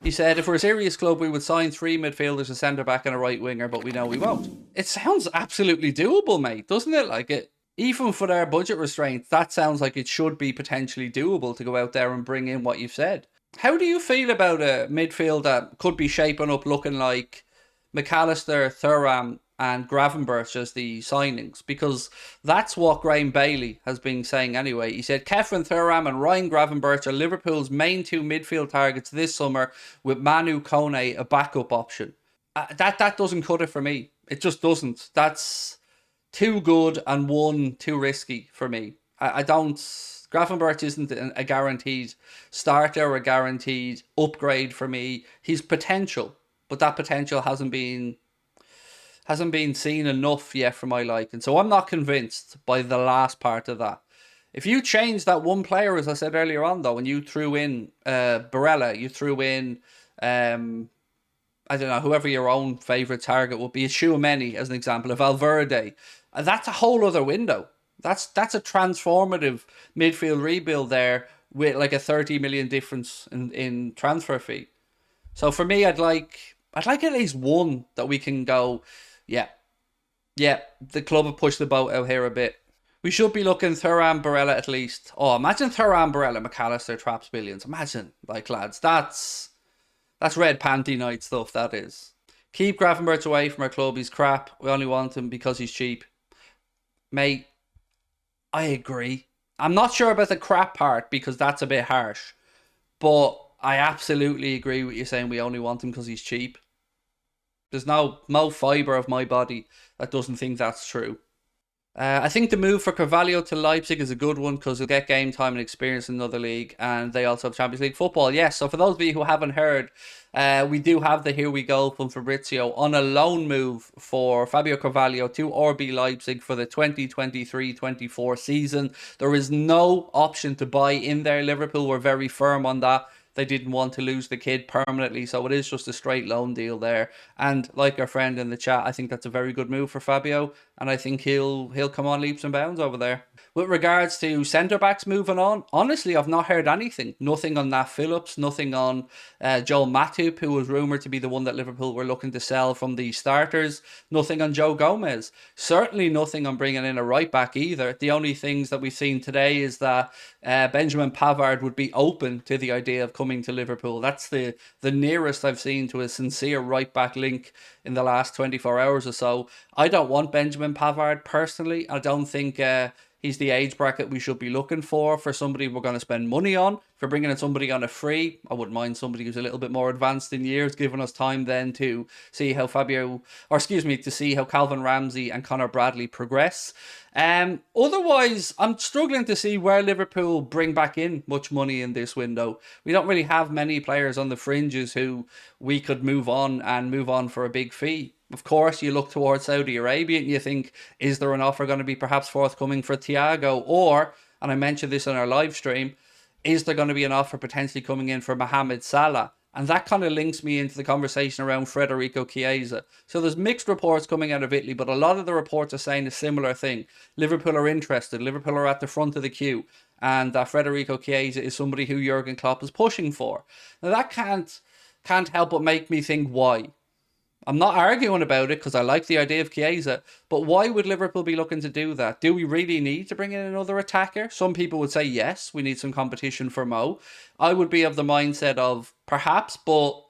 He said, if we're a serious club, we would sign 3 midfielders, a centre-back and a right winger, but we know we won't. It sounds absolutely doable, mate, doesn't it? Like, it, even for their budget restraints, that sounds like it should be potentially doable to go out there and bring in what you've said. How do you feel about a midfield that could be shaping up looking like McAllister, Thuram and Gravenberch as the signings? Because that's what Graham Bailey has been saying anyway. He said Kefren Thuram and Ryan Gravenberch are Liverpool's main 2 midfield targets this summer, with Manu Koné a backup option. That doesn't cut it for me. It just doesn't. That's too good and one too risky for me. I don't... Grafenberg isn't a guaranteed starter or a guaranteed upgrade for me. He's potential, but that potential hasn't been seen enough yet for my liking. So I'm not convinced by the last part of that. If you change that one player, as I said earlier on, though, and you threw in Barella, you threw in, I don't know, whoever your own favourite target would be, a Tchouaméni as an example, of Valverde, that's a whole other window. That's a transformative midfield rebuild there with like a 30 million difference in transfer fee. So for me, I'd like at least one that we can go, yeah, the club have pushed the boat out here a bit. We should be looking Thuram, Barella at least. Oh, imagine Thuram, Barella, McAllister, traps billions. Imagine, like, lads, that's red panty night stuff, that is. Keep Grafenberg away from our club. He's crap. We only want him because he's cheap. Mate, I agree. I'm not sure about the crap part because that's a bit harsh. But I absolutely agree with you saying we only want him because he's cheap. There's no fibre of my body that doesn't think that's true. I think the move for Carvalho to Leipzig is a good one because he'll get game time and experience in another league, and they also have Champions League football. Yes, so for those of you who haven't heard, we do have the Here We Go from Fabrizio on a loan move for Fabio Carvalho to RB Leipzig for the 2023-24 season. There is no option to buy in there. Liverpool were very firm on that. They didn't want to lose the kid permanently, so it is just a straight loan deal there. And like our friend in the chat, I think that's a very good move for Fabio, and I think he'll come on leaps and bounds over there. With regards to centre-backs moving on, honestly, I've not heard anything. Nothing on Nat Phillips, nothing on Joel Matip, who was rumoured to be the one that Liverpool were looking to sell from the starters. Nothing on Joe Gomez. Certainly nothing on bringing in a right-back either. The only things that we've seen today is that Benjamin Pavard would be open to the idea of coming to Liverpool. That's the nearest I've seen to a sincere right-back link in the last 24 hours or so. I don't want Benjamin Pavard personally. I don't think he's the age bracket we should be looking for somebody we're going to spend money on. For bringing in somebody on a free, I wouldn't mind somebody who's a little bit more advanced in years, giving us time then to see how to see how Calvin Ramsey and Connor Bradley progress. Otherwise, I'm struggling to see where Liverpool bring back in much money in this window. We don't really have many players on the fringes who we could move on for a big fee. Of course, you look towards Saudi Arabia and you think, is there an offer going to be perhaps forthcoming for Thiago? Or, and I mentioned this on our live stream, is there going to be an offer potentially coming in for Mohamed Salah? And that kind of links me into the conversation around Federico Chiesa. So there's mixed reports coming out of Italy, but a lot of the reports are saying a similar thing. Liverpool are interested. Liverpool are at the front of the queue. And Federico Chiesa is somebody who Jurgen Klopp is pushing for. Now that can't help but make me think, why? I'm not arguing about it because I like the idea of Chiesa, but why would Liverpool be looking to do that? Do we really need to bring in another attacker? Some people would say yes, we need some competition for Mo. I would be of the mindset of perhaps, but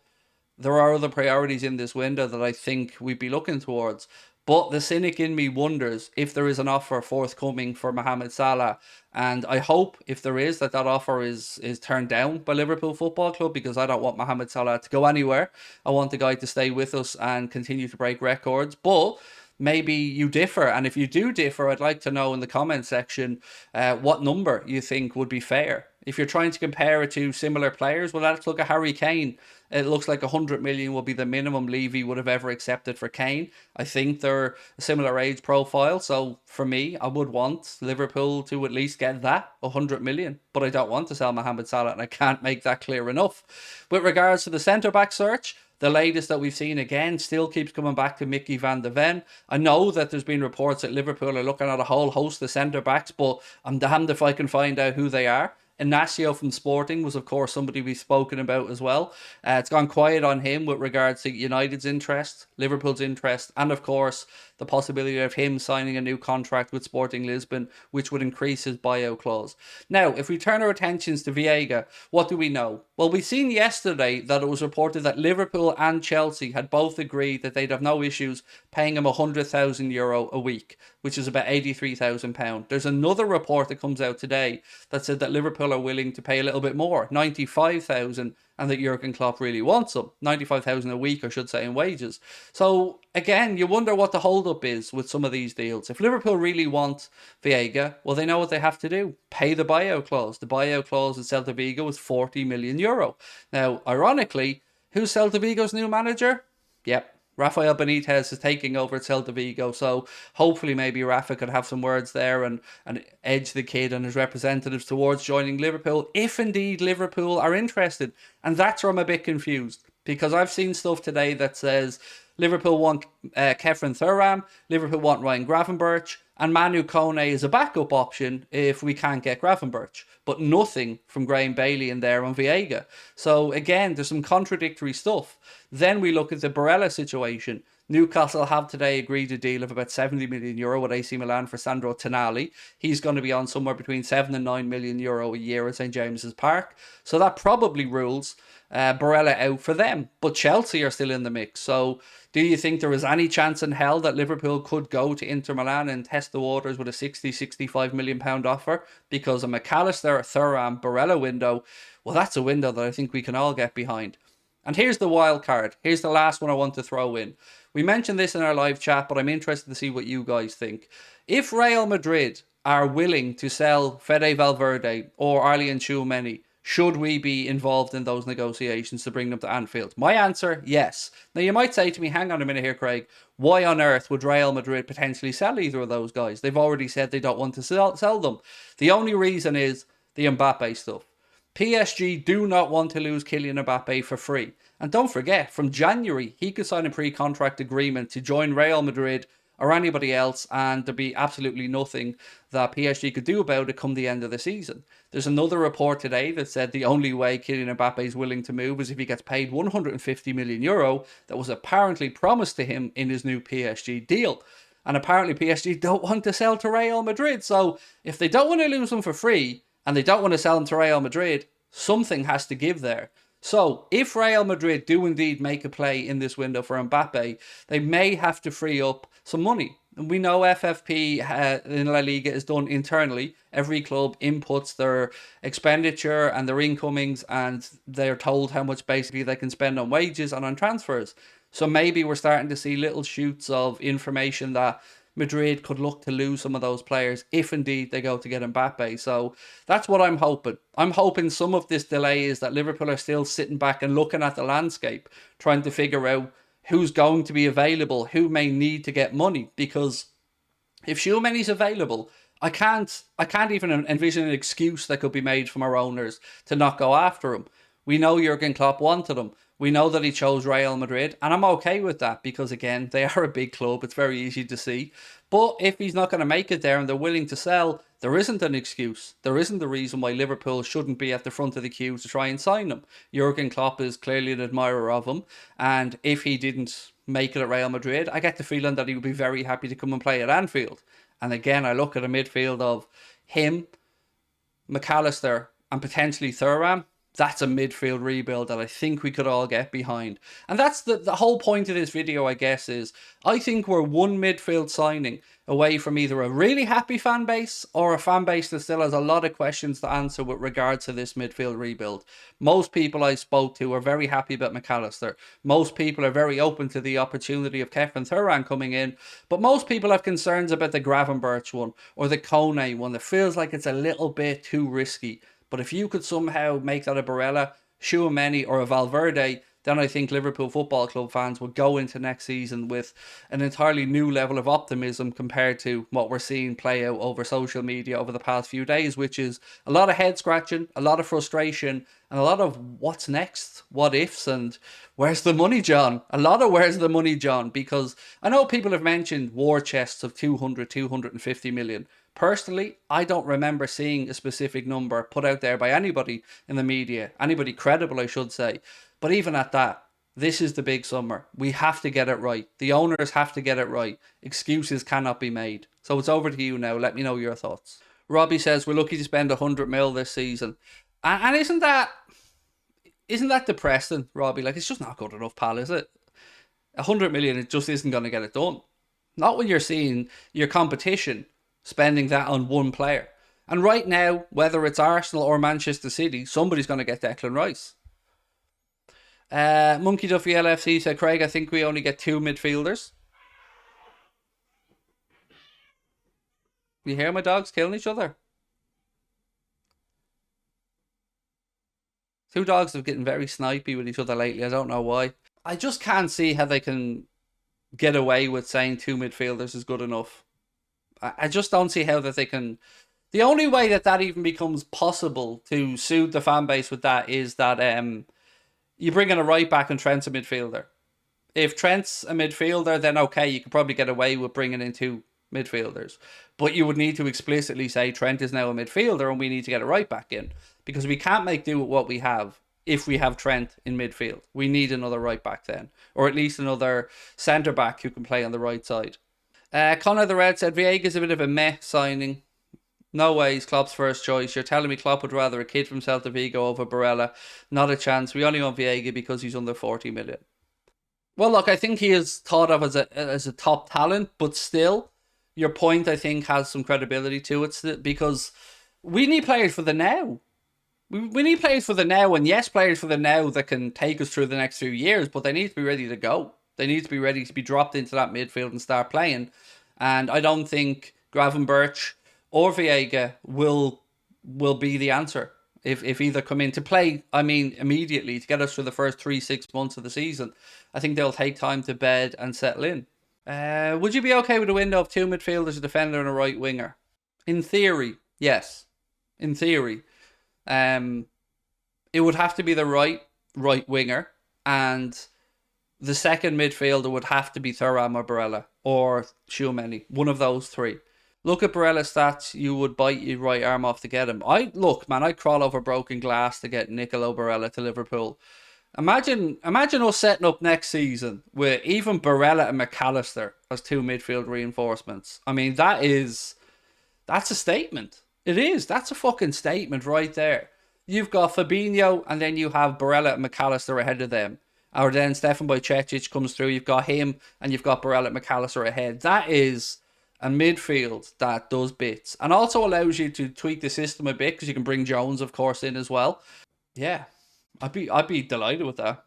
there are other priorities in this window that I think we'd be looking towards. But the cynic in me wonders if there is an offer forthcoming for Mohamed Salah. And I hope, if there is, that offer is turned down by Liverpool Football Club, because I don't want Mohamed Salah to go anywhere. I want the guy to stay with us and continue to break records. But maybe you differ. And if you do differ, I'd like to know in the comment section what number you think would be fair. If you're trying to compare it to similar players, well, let's look at Harry Kane. It looks like 100 million will be the minimum Levy would have ever accepted for Kane. I think they're a similar age profile. So for me, I would want Liverpool to at least get that 100 million. But I don't want to sell Mohamed Salah, and I can't make that clear enough. With regards to the centre-back search, the latest that we've seen again still keeps coming back to Mickey van de Ven. I know that there's been reports that Liverpool are looking at a whole host of centre-backs, but I'm damned if I can find out who they are. Inacio from Sporting was, of course, somebody we've spoken about as well. It's gone quiet on him with regards to United's interest, Liverpool's interest, and of course the possibility of him signing a new contract with Sporting Lisbon, which would increase his buyout clause. Now, if we turn our attentions to Viega, what do we know? Well, we seen yesterday that it was reported that Liverpool and Chelsea had both agreed that they'd have no issues paying him €100,000 a week, which is about £83,000. There's another report that comes out today that said that Liverpool are willing to pay a little bit more, 95,000, and that Jurgen Klopp really wants them. 95,000 a week, I should say, in wages. So again, you wonder what the hold-up is with some of these deals. If Liverpool really want Viega, well, they know what they have to do. Pay the buyout clause. The buyout clause at Celta Vigo was €40 million. Now, ironically, who's Celta Vigo's new manager? Yep, Rafael Benitez is taking over at Celta Vigo, so hopefully maybe Rafa could have some words there and edge the kid and his representatives towards joining Liverpool, if indeed Liverpool are interested. And that's where I'm a bit confused, because I've seen stuff today that says Liverpool want Kefren Thuram, Liverpool want Ryan Gravenberch, and Manu Koné is a backup option if we can't get Grafenberg. But nothing from Graham Bailey in there on Viega. So again, there's some contradictory stuff. Then we look at the Barella situation. Newcastle have today agreed a deal of about €70 million with AC Milan for Sandro Tonali. He's going to be on somewhere between €7 and €9 million a year at St James's Park. So that probably rules Barella out for them. But Chelsea are still in the mix. So do you think there is any chance in hell that Liverpool could go to Inter Milan and test the waters with a £60-65 million offer? Because a McAllister, Thuram, Barella window, well, that's a window that I think we can all get behind. And here's the wild card. Here's the last one I want to throw in. We mentioned this in our live chat, but I'm interested to see what you guys think. If Real Madrid are willing to sell Fede Valverde or Arlian Tchouameni, should we be involved in those negotiations to bring them to Anfield? My answer, yes. Now, you might say to me, hang on a minute here, Craig. Why on earth would Real Madrid potentially sell either of those guys? They've already said they don't want to sell them. The only reason is the Mbappe stuff. PSG do not want to lose Kylian Mbappe for free. And don't forget, from January, he could sign a pre-contract agreement to join Real Madrid or anybody else, and there'd be absolutely nothing that PSG could do about it come the end of the season. There's another report today that said the only way Kylian Mbappe is willing to move is if he gets paid €150 million that was apparently promised to him in his new PSG deal. And apparently PSG don't want to sell to Real Madrid. So if they don't want to lose him for free, and they don't want to sell him to Real Madrid, something has to give there. So if Real Madrid do indeed make a play in this window for Mbappe, they may have to free up some money. And we know FFP in La Liga is done internally. Every club inputs their expenditure and their incomings, and they're told how much basically they can spend on wages and on transfers. So maybe we're starting to see little shoots of information that Madrid could look to lose some of those players if indeed they go to get Mbappe. So that's what I'm hoping. I'm hoping some of this delay is that Liverpool are still sitting back and looking at the landscape, trying to figure out who's going to be available, who may need to get money. Because if Tchouameni's available, I can't even envision an excuse that could be made from our owners to not go after him. We know Jurgen Klopp wanted him. We know that he chose Real Madrid, and I'm okay with that because, again, they are a big club. It's very easy to see. But if he's not going to make it there and they're willing to sell, there isn't an excuse. There isn't a reason why Liverpool shouldn't be at the front of the queue to try and sign him. Jurgen Klopp is clearly an admirer of him, and if he didn't make it at Real Madrid, I get the feeling that he would be very happy to come and play at Anfield. And again, I look at a midfield of him, McAllister, and potentially Thuram. That's a midfield rebuild that I think we could all get behind. And that's the whole point of this video, I guess, is I think we're one midfield signing away from either a really happy fan base or a fan base that still has a lot of questions to answer with regards to this midfield rebuild. Most people I spoke to are very happy about McAllister. Most people are very open to the opportunity of Kefren Thuram coming in. But most people have concerns about the Gravenberch one or the Koné one that feels like it's a little bit too risky. But if you could somehow make that a Barella, Tchouameni or a Valverde, then I think Liverpool Football Club fans would go into next season with an entirely new level of optimism compared to what we're seeing play out over social media over the past few days, which is a lot of head scratching, a lot of frustration, and a lot of what's next, what ifs, and where's the money, John? A lot of where's the money, John? Because I know people have mentioned war chests of 200, 250 million. Personally, I don't remember seeing a specific number put out there by anybody in the media, anybody credible, I should say. But even at that, this is the big summer. We have to get it right. The owners have to get it right. Excuses cannot be made. So it's over to you now. Let me know your thoughts. Robbie says we're lucky to spend 100 mil this season. And isn't that depressing, Robbie? Like, it's just not good enough, pal, is it? 100 million, it just isn't going to get it done. Not when you're seeing your competition spending that on one player. And right now, whether it's Arsenal or Manchester City, somebody's going to get Declan Rice. Monkey Duffy LFC said, Craig, I think we only get 2 midfielders. You hear my dogs killing each other? 2 dogs have getting very snipey with each other lately. I don't know why. I just can't see how they can get away with saying 2 midfielders is good enough. I just don't see how that they can. The only way that even becomes possible to soothe the fan base with that is that you bring in a right back and Trent's a midfielder. If Trent's a midfielder, then okay, you could probably get away with bringing in 2 midfielders. But you would need to explicitly say Trent is now a midfielder and we need to get a right back in. Because we can't make do with what we have if we have Trent in midfield. We need another right back then. Or at least another centre back who can play on the right side. Connor the Red said, Viega's a bit of a meh signing. No way he's Klopp's first choice. You're telling me Klopp would rather a kid from Celta Vigo over Barella? Not a chance. We only want Viega because he's under 40 million. Well, look, I think he is thought of as a top talent, but still, your point, I think, has some credibility to it because we need players for the now. We need players for the now, and yes, players for the now that can take us through the next few years, but they need to be ready to go. They need to be ready to be dropped into that midfield and start playing. And I don't think Gravenberch or Viega will be the answer if either come in to play, I mean, immediately to get us through the first 3-6 months of the season. I think they'll take time to bed and settle in. Would you be okay with a window of 2 midfielders, a defender and a right winger? In theory, yes. In theory. It would have to be the right winger, and the second midfielder would have to be Thuram or Barella or Tchouaméni, one of those 3. Look at Barella's stats, you would bite your right arm off to get him. I'd crawl over broken glass to get Nicolo Barella to Liverpool. Imagine us setting up next season with even Barella and McAllister as 2 midfield reinforcements. I mean, that's a statement. It is. That's a fucking statement right there. You've got Fabinho and then you have Barella and McAllister ahead of them. Or then Stefan Bajcetic comes through. You've got him and you've got Barella and McAllister ahead. That is a midfield that does bits. And also allows you to tweak the system a bit because you can bring Jones, of course, in as well. Yeah, I'd be delighted with that.